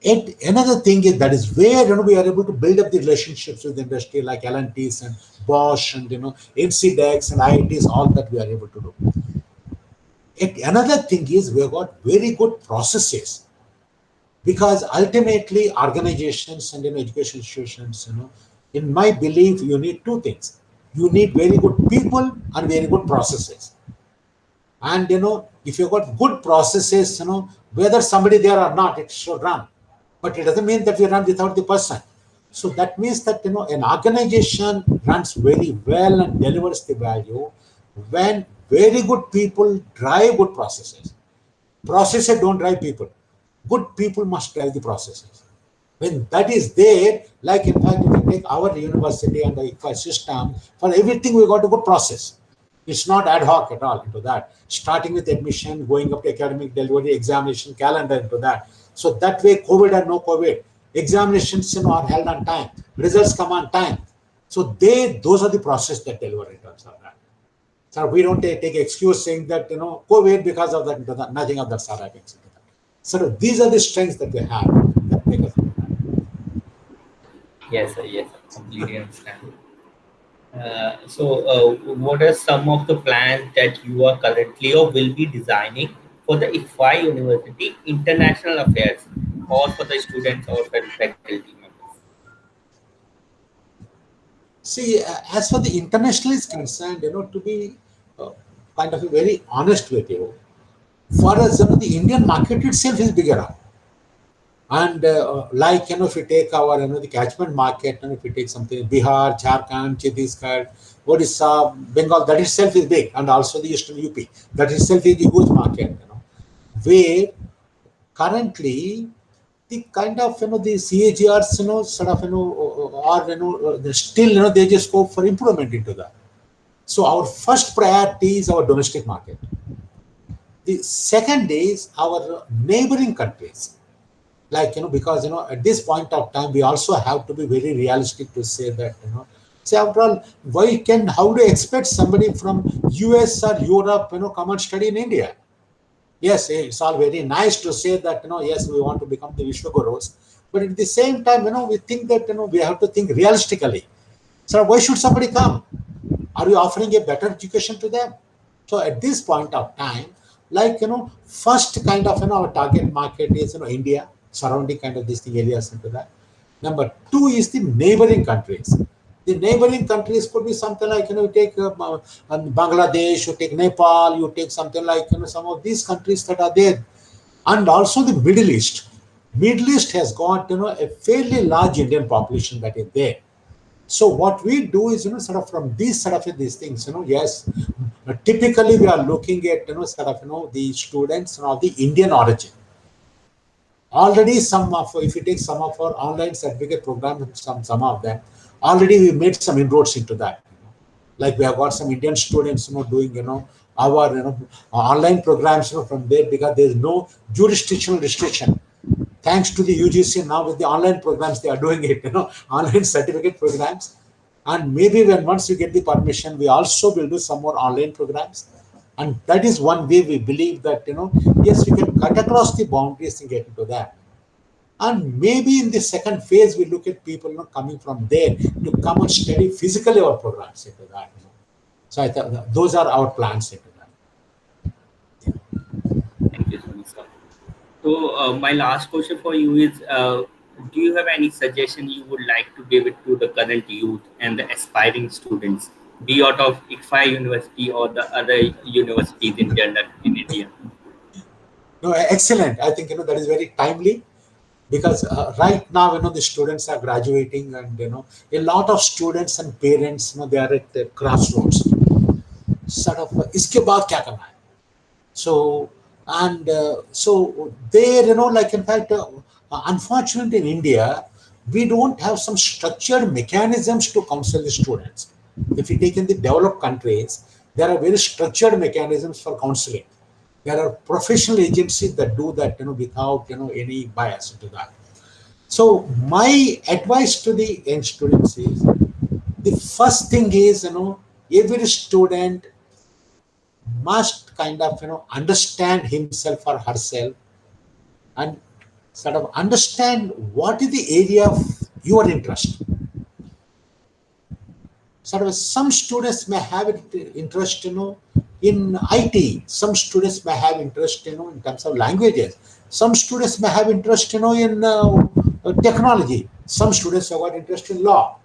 And another thing is that is where we are able to build up the relationships with the industry like L&Ts and Bosch and NCDEX and IITs, all that we are able to do. And another thing is we have got very good processes. Because ultimately, organizations and education institutions, in my belief, you need two things. You need very good people and very good processes. And if you've got good processes, whether somebody there or not, it should run. But it doesn't mean that we run without the person. So that means that an organization runs very well and delivers the value when very good people drive good processes. Processes don't drive people. Good people must drive the processes. When that is there, like in fact, if you take our university and the ICFA system, for everything we got a good process. It's not ad hoc at all into that. Starting with admission, going up to academic delivery, examination, calendar into that. So that way, COVID or no COVID, examinations are held on time, results come on time. So those are the process that deliver in terms of that. So we don't take excuse saying that COVID because of that, nothing of that sort happens. So these are the strengths that we have. Yes, sir. Yes, sir. Completely understand. What are some of the plans that you are currently or will be designing for the ICFI University International Affairs, or for the students or faculty members? See, as for the international is concerned, to be kind of very honest with you, for us, the Indian market itself is bigger. And like, if you take our, the catchment market, and if you take something, Bihar, Jharkhand, Chhattisgarh, Odisha, Bengal, that itself is big. And also the Eastern UP, that itself is a huge market, where currently the kind of, the CAGRs, there's still, there's a scope for improvement into that. So our first priority is our domestic market. The second is our neighboring countries. Like, because, at this point of time, we also have to be very realistic to say that, say after all, how do you expect somebody from US or Europe, come and study in India? Yes, it's all very nice to say that, yes, we want to become the Vishwagurus. But at the same time, we think that, we have to think realistically. So why should somebody come? Are we offering a better education to them? So at this point of time, like first kind of our target market is India, surrounding kind of these thing areas into that. Number two is the neighboring countries. The neighboring countries could be something like you take Bangladesh, you take Nepal, you take something like some of these countries that are there, and also the Middle East. Middle East has got a fairly large Indian population that is there. So what we do is, sort of from these sort of these things, yes, typically we are looking at, sort of, the students of the Indian origin. Already some of, if you take some of our online certificate programs, some of them, already we made some inroads into that. Like we have got some Indian students, doing, our, online programs, from there because there is no jurisdictional restriction. Thanks to the UGC now with the online programs, they are doing it, online certificate programs. And maybe when once you get the permission, we also will do some more online programs. And that is one way we believe that, yes, we can cut across the boundaries and get into that. And maybe in the second phase, we look at people coming from there to come and study physically our programs into that. So I thought those are our plans into that. Thank you so much, sir. So, my last question for you is, do you have any suggestion you would like to give it to the current youth and the aspiring students, be out of ICFI University or the other universities in general in India? No, excellent. I think that is very timely because right now the students are graduating, and a lot of students and parents they are at the crossroads. Sort of इसके बाद क्या करना है? So and so there like in fact unfortunately in India we don't have some structured mechanisms to counsel the students. If you take in the developed countries, there are very structured mechanisms for counseling. There are professional agencies that do that without any bias into that. So my advice to the young students is the first thing is every student must kind of understand himself or herself and sort of understand what is the area of your interest. Sort of some students may have interest in IT, some students may have interest in terms of languages, some students may have interest in technology, some students have got interest in law.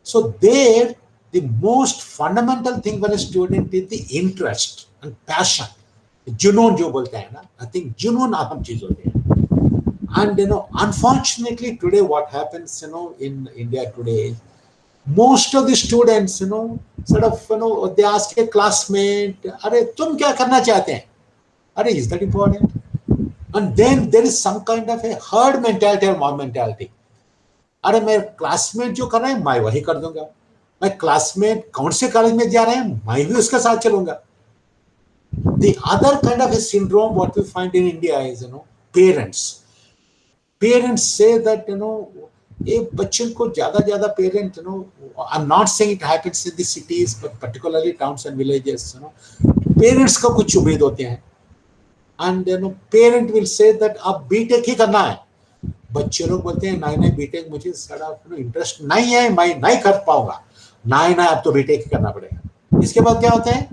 So there the most fundamental thing for a student is the interest and passion. जुनून जो बोलते हैं ना, I think जुनून अहम चीज होती है. And unfortunately today what happens in India today, most of the students sort of they ask a classmate, अरे तुम क्या करना चाहते हैं? अरे is that important? And then there is some kind of a herd mentality or mob mentality. अरे मेरे classmate जो कर रहे हैं मैं वही कर दूंगा, मैं क्लासमेट कौन से कॉलेज में जा रहे हैं मैं भी उसके साथ चलूंगा. The other kind of a syndrome what we find in India is parents say that ये बच्चे को ज्यादा parent I'm not saying it happens in the cities but particularly towns and villages parents का कुछ उम्मीद होते हैं, and parent will say that अब बीटेक ही करना है. बच्चे लोग बोलते हैं नहीं बीटेक मुझे सारा इंटरेस्ट नहीं है, मैं नहीं कर पाऊंगा. नहीं अब तो बीटेक ही करना पड़ेगा. इसके बाद क्या होता है,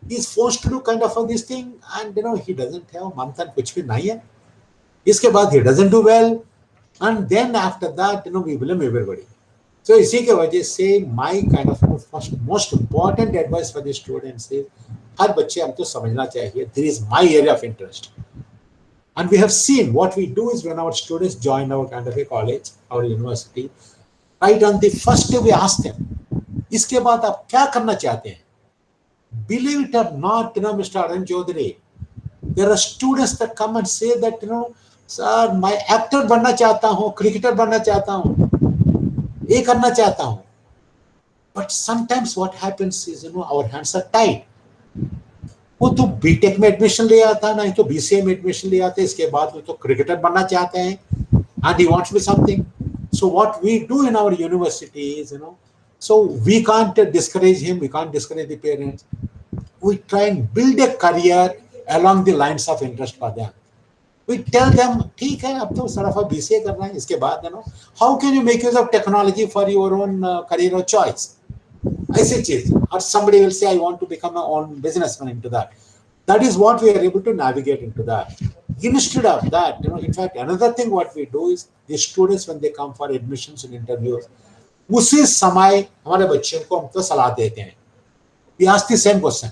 he is forced to do kind of this thing and he doesn't have month and कुछ भी नहीं है. इसके बाद he doesn't do well and then after that we blame everybody. So इसी के वजह से my kind of most important advice for the students is हर बच्चे हमको समझना चाहिए there is my area of interest. And we have seen what we do is when our students join our kind of a college, our university, right on the first day we ask them, इसके बाद आप क्या करना चाहते हैं? Believe it or not, Mr. Arun Chaudhary, there are students that come and say that, sir, मैं actor बनना चाहता हूँ, cricketer बनना चाहता हूँ, ये करना चाहता हूँ. But sometimes what happens is, our hands are tied. वो तो बीटेक में एडमिशन ले आता, नहीं तो बीसीए में एडमिशन ले आते, इसके बाद वो तो क्रिकेटर बनना चाहते हैं, and he wants to be something. So what we do in our university is, so we can't discourage him, we can't discourage the parents. We try and build a career along the lines of interest for them. We tell them, ठीक है, अब तो सिर्फ BCA करना है, इसके बाद how can you make use of technology for your own career or choice? ऐसी चीज, or somebody will say I want to become my own businessman into that. That is what we are able to navigate into that. Instead of that, in fact, another thing what we do is the students when they come for admissions and interviews, उसी समय हमारे बच्चों को हम तो सलाह देते हैं. We ask the same question.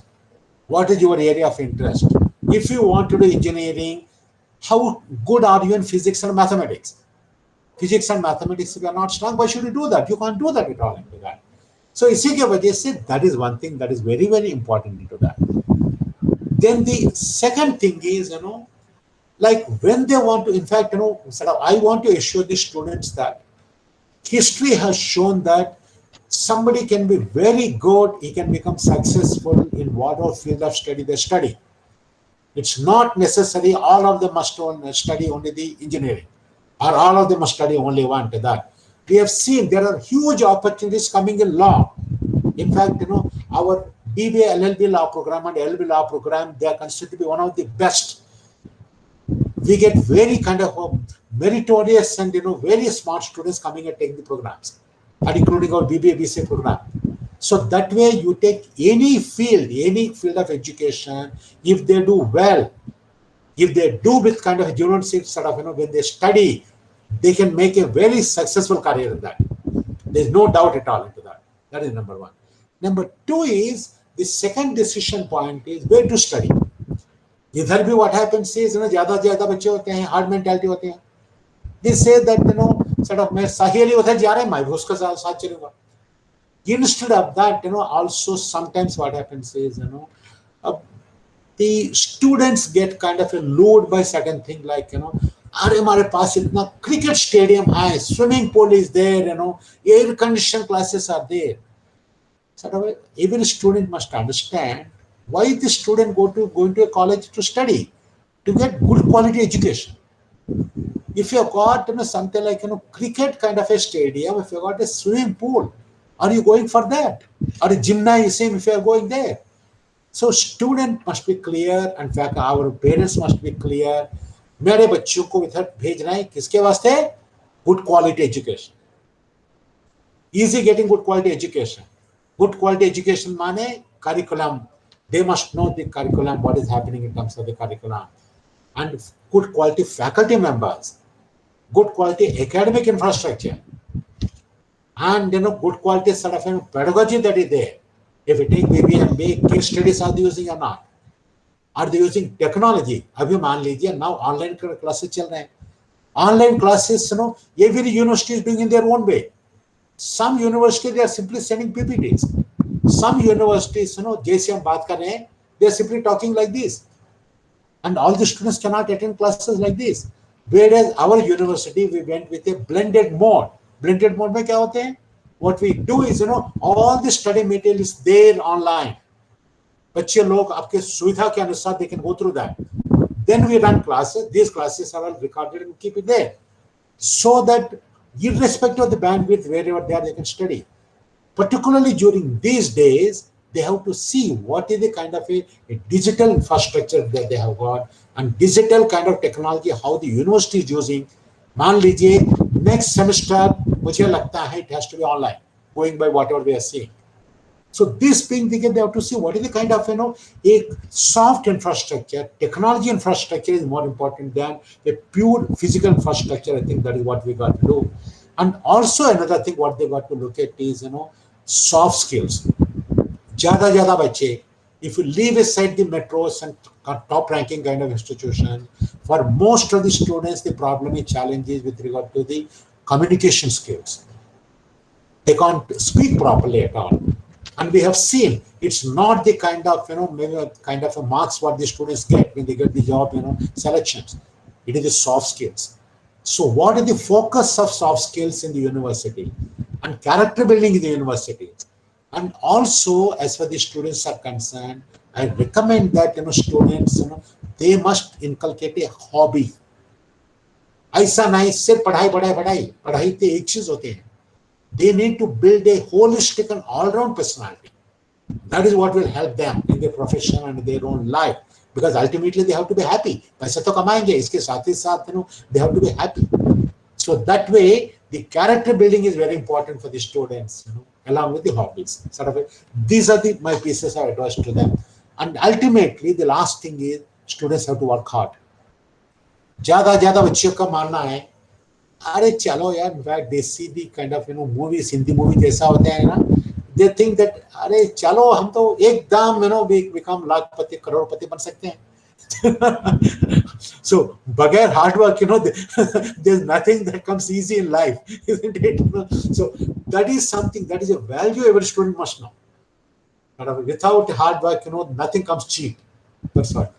What is your area of interest? If you want to do engineering, how good are you in physics and mathematics? Physics and mathematics, if you are not strong, why should you do that? You can't do that at all into that. So इसी के वजह से that is one thing that is very, very important into that. Then the second thing is, like when they want to, in fact, I want to assure the students that history has shown that somebody can be very good, he can become successful in whatever field of study they study. It's not necessary all of them must study only the engineering, or all of them must study only one to that. We have seen there are huge opportunities coming in law. In fact, our BBA LLB law program and LLB law program, they are considered to be one of the best. We get very kind of meritorious and very smart students coming and take the programs, and including our BBA BCA program. So that way you take any field of education, if they do well, if they do with kind of genuine sort of, when they study, they can make a very successful career in that. There's no doubt at all into that. That is number one. Number two is, the second decision point is where to study. इधर भी what happens is, ज़्यादा बच्चे होते हैं, hard mentality होते हैं. They say that, sort of, मैं साहिली उधर जा रहा है, मैं भी उसका साथ चलूँगा. Instead of that, also sometimes what happens is, the students get kind of lured by certain thing like, अरे हमारे पास इतना cricket stadium है, swimming pool is there, air conditioned classes are there. Sort of, every student must understand why the student going to a college to study, to get good quality education. If you have got something like cricket kind of a stadium, if you have got a swimming pool, are you going for that? Or a gymnasium if you are going there? So student must be clear, and in fact our parents must be clear. मेरे बच्चों को इधर भेजना है किसके वास्ते? Good quality education. Easy getting good quality education. Good quality education माने curriculum. They must know the curriculum, what is happening in terms of the curriculum, and good quality faculty members, good quality academic infrastructure, and good quality sort of pedagogy that is there. If you take BBMB, case studies are they using or not? Are they using technology? अभी मान लीजिए now online classes चल रहे हैं. Online classes, every university is doing in their own way. Some universities they are simply sending PPTs. Some universities, जैसे हम बात कर रहे हैं, they are simply talking like this, and all the students cannot attend classes like this. Whereas our university, we went with a blended mode. Blended mode में क्या होते हैं? What we do is, all the study material is there online. बच्चे लोग आपके सुविधा के अनुसार they can go through that. Then we run classes. These classes are all recorded and keep it there, so that irrespective of the bandwidth, wherever they are, they can study. Particularly during these days, they have to see what is the kind of a digital infrastructure that they have got, and digital kind of technology, how the university is using. मान लीजिए next semester मुझे लगता है it has to be online, going by whatever we are seeing. So this being the case, they have to see what is the kind of a soft infrastructure. Technology infrastructure is more important than a pure physical infrastructure. I think that is what we got to do. And also another thing what they got to look at is soft skills. Jada bache, if you leave aside the metros and top ranking kind of institution, for most of the students the problem is challenges with regard to the communication skills. They can't speak properly at all. And we have seen it's not the kind of maybe a kind of a marks what the students get when they get the job selections. It is the soft skills. So what is the focus of soft skills in the university and character building in the university? And also, as far as the students are concerned, I recommend that students they must inculcate a hobby. ऐसा नहीं सिर्फ पढ़ाई तो एक चीज होती है. They need to build a holistic and all-round personality. That is what will help them in their profession and in their own life. Because ultimately they have to be happy. पैसे तो कमाएंगे, इसके साथ ही साथ they have to be happy. So that way the character building is very important for the students, along with the hobbies. These are my pieces of advice to them. And ultimately, the last thing is students have to work hard. ज्यादा ज्यादा बच्चों का मानना है, अरे चलो यार, in fact they see the kind of movies, Hindi movie जैसा होते हैं ना, दे थिंक दैट अरे चलो हम तो एकदम बिकम लाखपति करोड़पति बन सकते हैं. So bagair hard work, there's nothing that comes easy in life, isn't it? So that is something, that is a value every student must know. Without hard work, nothing comes cheap. That's what.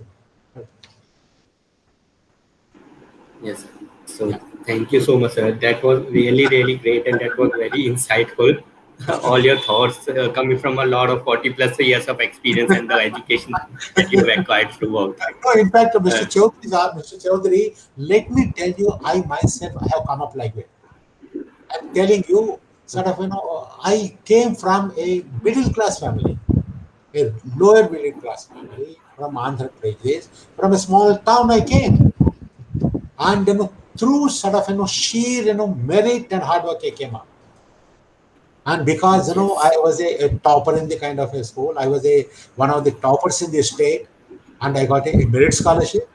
Yes. So thank you so much, sir. That was really, really great, and that was very insightful. All your thoughts coming from a lot of 40 plus years of experience and the education that you have acquired throughout. No, in fact, Mr. Chaudhary, let me tell you, I myself have come up like that. I'm telling you, I came from a middle class family, a lower middle class family from Andhra Pradesh, from a small town I came. And through sheer merit and hard work I came up. And because I was a topper in the kind of a school, I was one of the toppers in the state, and I got a merit scholarship.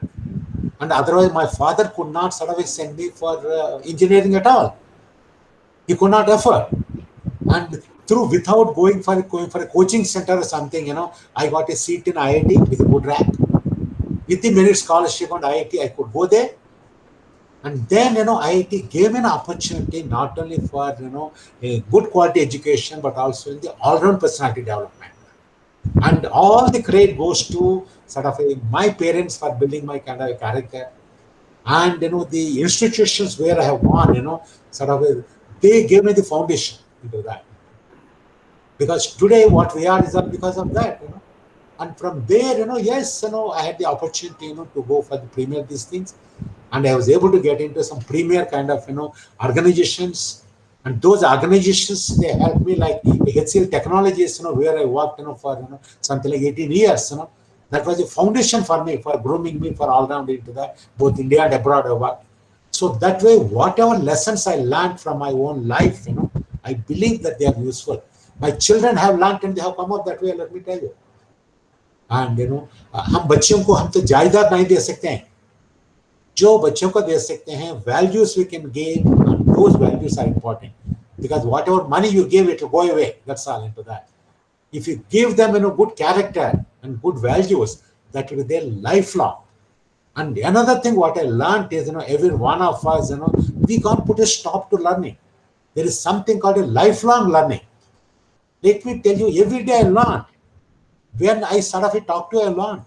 And otherwise, my father could not send me for engineering at all. He could not afford. And without going for a coaching center or something, I got a seat in IIT with a good rank. With the merit scholarship on IIT, I could go there. And then, IIT gave me an opportunity not only for, a good quality education, but also in the all-round personality development. And all the credit goes to my parents for building my kind of a character. And, the institutions where I have gone, they gave me the foundation into that. Because today what we are is because of that, And from there, yes, I had the opportunity, to go for the premier these things. And I was able to get into some premier kind of, organizations. And those organizations, they helped me, like HCL Technologies, where I worked, for something like 18 years. That was a foundation for me, for grooming me for all round into that, both India and abroad I worked. So that way, whatever lessons I learned from my own life, I believe that they are useful. My children have learned and they have come up that way, let me tell you. And हम बच्चों को हम तो जायदाद नहीं दे सकते हैं, जो बच्चों को दे सकते हैं, values we can give, and those values are important, because whatever money you give, it will go away. That's all into that. If you give them good character and good values, that will be their lifelong. And another thing what I learned is, every one of us, we can't put a stop to learning. There is something called a lifelong learning. Let me tell you, every day I learn. When I talk to you, I learn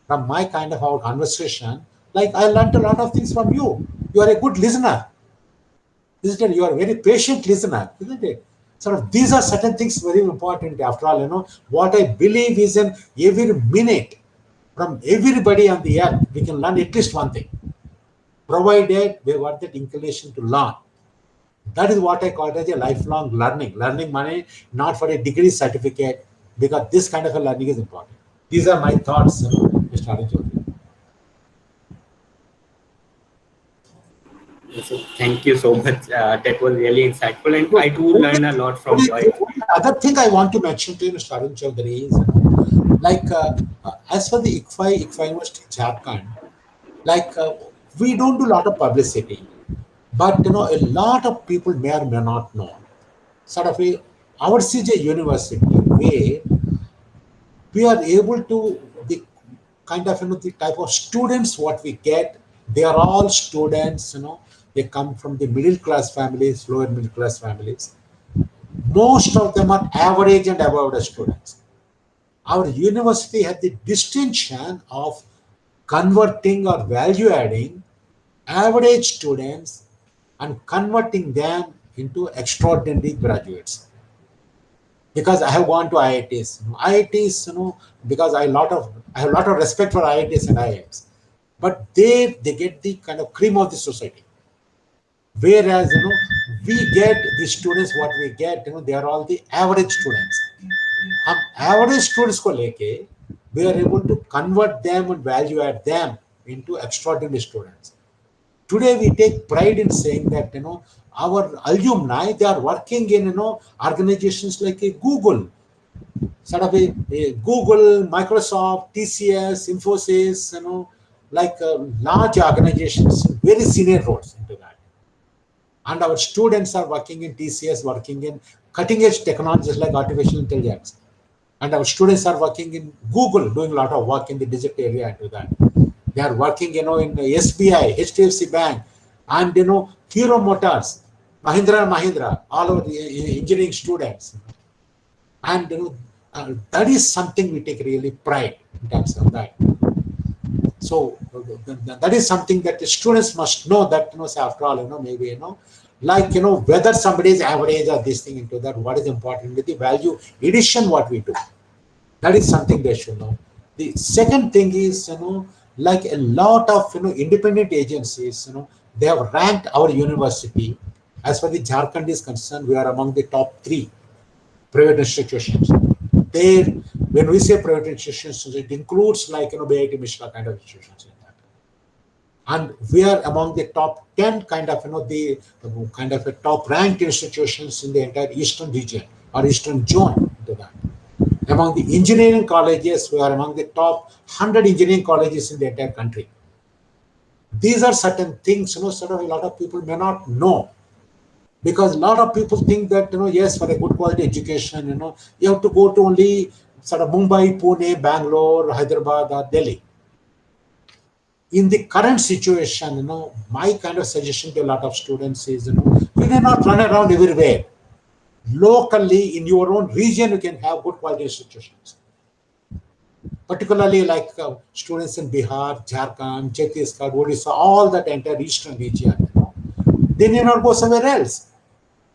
from my kind of our conversation. Like I learned a lot of things from you. You are a good listener, isn't it? You are a very patient listener, isn't it? These are certain things very important. After all, what I believe is in every minute from everybody on the earth, we can learn at least one thing, provided we want that inclination to learn. That is what I call it as a lifelong learning. Learning money, not for a degree certificate, because this kind of a learning is important. These are my thoughts, Mr. Arjun. So thank you so much. That was really insightful, and I do learn a lot from your experience. Other thing I want to mention to you, Mr. Arun Chaudhary, is as for the ICFI University Jharkhand, we don't do a lot of publicity, but a lot of people may or may not know. Ours is a university where we are able to, the kind of the type of students what we get, they are all students, they come from the middle class families, lower middle class families. Most of them are average and above students. Our university has the distinction of converting or value adding average students and converting them into extraordinary graduates. Because I have gone to IITs. IITs, because I have a lot of respect for IITs and IIMs. But they get the kind of cream of the society. Whereas, we get the students, what we get, they are all the average students. Average students ko leke, we are able to convert them and value add them into extraordinary students. Today, we take pride in saying that, our alumni, they are working in, organizations like a Google, sort of a Google, Microsoft, TCS, Infosys, like large organizations, very senior roles into that. And our students are working in TCS, working in cutting edge technologies like artificial intelligence. And our students are working in Google, doing a lot of work in the digital area into that. They are working, in SBI, HDFC Bank, and Hero Motors, Mahindra and Mahindra, all of the engineering students. And that is something we take really pride in terms of that. So that is something that the students must know, that say after all, maybe like whether somebody is average or this thing into that, what is important with the value addition what we do. That is something they should know. The second thing is, like a lot of independent agencies, they have ranked our university. As far as Jharkhand is concerned, we are among the top 3 private institutions. There, when we say private institutions, it includes like BIT Mishra kind of institutions in that. And we are among the top 10 kind of the kind of a top ranked institutions in the entire eastern region or eastern zone to that. Among the engineering colleges, we are among the top 100 engineering colleges in the entire country. These are certain things, sort of a lot of people may not know. Because a lot of people think that, yes, for a good quality education, you have to go to only sort of Mumbai, Pune, Bangalore, Hyderabad, or Delhi. In the current situation, my kind of suggestion to a lot of students is, you need not run around everywhere. Locally, in your own region, you can have good quality institutions. Particularly like students in Bihar, Jharkhand, Chhattisgarh, Odisha, all that entire eastern region. They need not go somewhere else.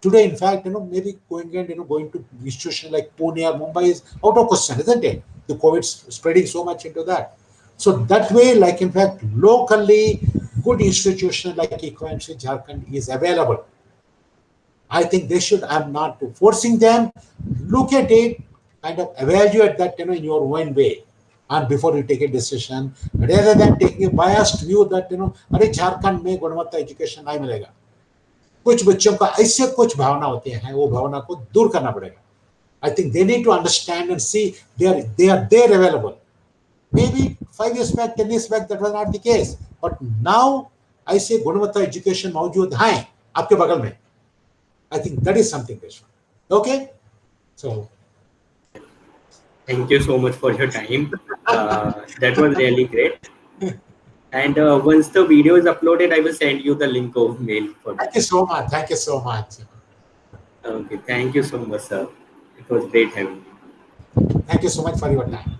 Today, in fact, maybe going and going to institutions like Pune or Mumbai is out of question, isn't it? The COVID spreading so much into that. So that way, like in fact, locally, good institution like EcoMC Jharkhand is available. I think they should. I'm not forcing them. Look at it, kind of evaluate that in your own way, and before you take a decision, rather than taking a biased view that अरे झारखंड में गुणवत्ता education नहीं मिलेगा. कुछ बच्चों का ऐसे कुछ भावना होती है, वो भावना को दूर करना पड़ेगा. I think they need to understand and see they are there available. Maybe 5 years back, 10 years back, that was not the case. But now I say गुणवत्ता एजुकेशन मौजूद है आपके बगल में. I think that is something they should. Okay, so thank you so much for your time. That was really great. And once the video is uploaded, I will send you the link of mail for that. Thank you so much. Thank you so much. Okay, thank you so much, sir. It was great having you. Thank you so much for your time.